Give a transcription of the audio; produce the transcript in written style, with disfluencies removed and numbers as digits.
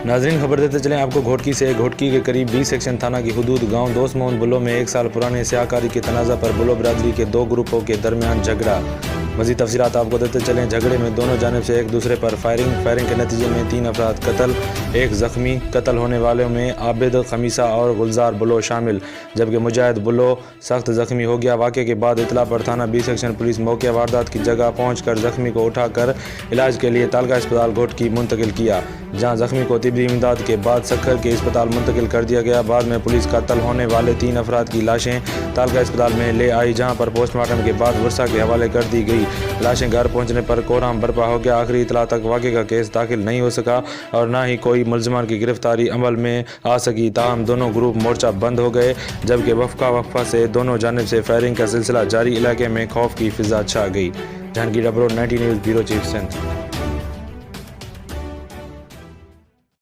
नाजरीन, खबर देते चलें आपको घोटकी से। घोटकी के करीब 20 सेक्शन थाना की हुदूद गांव दोस्त मोहन बुलो में 1 साल पुराने स्याहकारी के तनाज़ा पर बुलो बरादरी के 2 ग्रुपों के दरमियान झगड़ा। मज़ीद तफसीलात आपको देते चलें। झगड़े में दोनों जानिब से एक दूसरे पर फायरिंग के नतीजे में 3 अफराद कत्ल, 1 ज़ख्मी। कत्ल होने वालों में आबिद खमीसा और गुलजार बुलो शामिल, जबकि मुजाहिद बुलो सख्त ज़ख्मी हो गया। वाक़े के बाद इतला पर थाना 20 सेक्शन पुलिस मौके वारदात की जगह पहुँचकर ज़ख्मी को उठाकर इलाज के लिए तालका अस्पताल घोटकी मुंतकिल किया, जहाँ ज़ख्मी को तिब्बी इमदाद के बाद सक्खर के अस्पताल मुंतकिल कर दिया गया। बाद में पुलिस कत्ल होने वाले 3 अफराद की लाशें तालका अस्पताल में ले आई, जहाँ पर पोस्टमार्टम के बाद वर्षा के हवाले कर दी गई। लाशें घर पहुँचने पर कोहराम बर्पा हो गया। आखिरी इतला तक वाक़े का केस दाखिल नहीं हो सका और न ही कोई मुलजमान की गिरफ्तारी अमल में आ सकी। ताहम दोनों ग्रुप मोर्चा बंद हो गए, जबकि वक्फा से दोनों जानिब से फायरिंग का सिलसिला जारी। इलाके में खौफ की फिजा छा गई। Jahangir Abro, 90 news, bureau chief, Sindh.